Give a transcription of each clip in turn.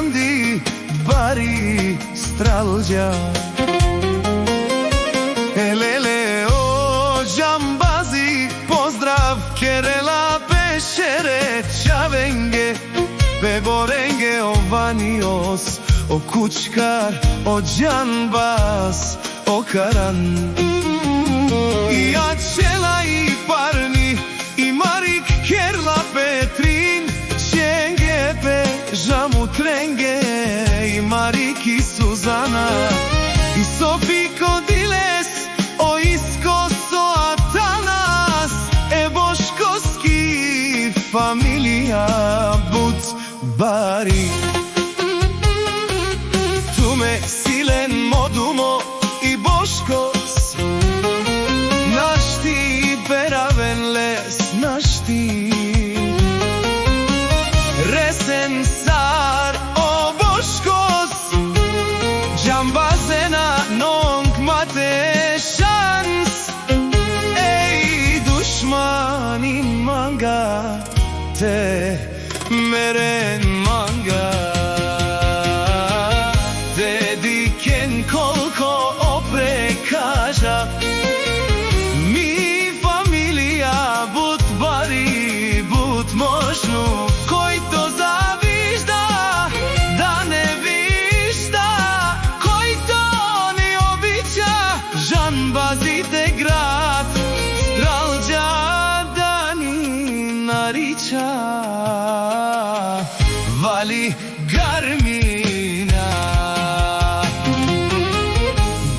Andi Bari Stralđa. Elele o Jambazi, pozdrav Kerela Pešere Čavenge, Beborenge Ovanios, o Kučkar, o Džanbas, o Karan. I Ačela i Parni, i Marik Kerla Petrin, Čengepe, Žamutrenge, i Marik i Suzana, i Sofiko Diles, o Iskoso Atanas, e Boškoski familija Butbari. Tume Silen Modumo i Boškos, našti Beravenles, našti Resen Sar o Boškos, Džambazena Nong Mate Šans. Ej dušmani manga te meren manga, dediken kolko oprekaža. Mi familija Butbari, but možnu, koji to zavižda, da ne višta, koji to ne običa. Žanbazite grad, Stralđa da ni nariča. Vali Garmina,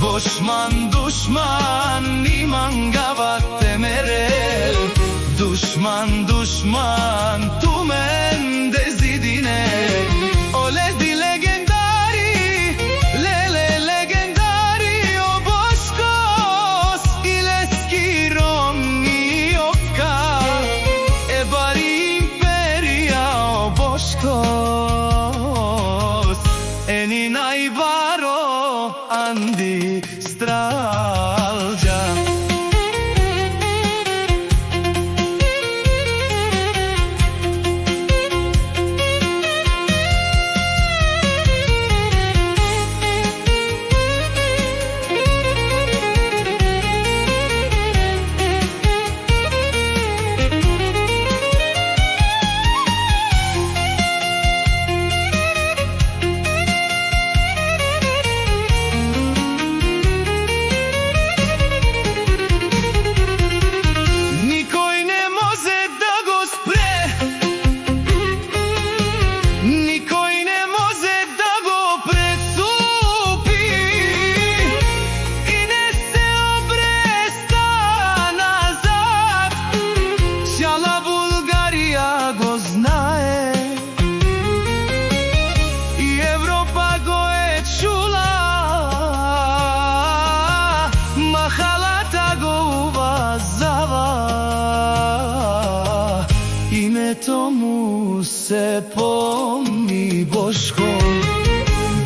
Bošman dušman, niman gavate merel. Dušman, dušman, tu men dezidine. Oledi legendari, lele legendari, o Boškos, ileski rom i oka, e bari imperija o Boškos, eni najbaro Andi Stralđa. Tomu se pomni Boško.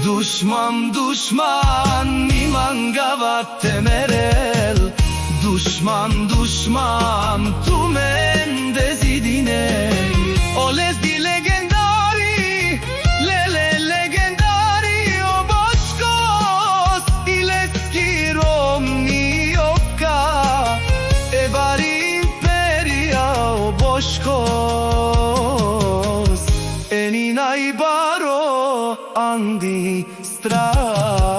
Dušman, dušman, niman gavate merel. Dušman, dušman, tu men dezidine. Olezdi legendari, lele legendari, o Boškos, ileski romni oka, e bari imperija o Boškos, eni najbaro Andi Stralđa.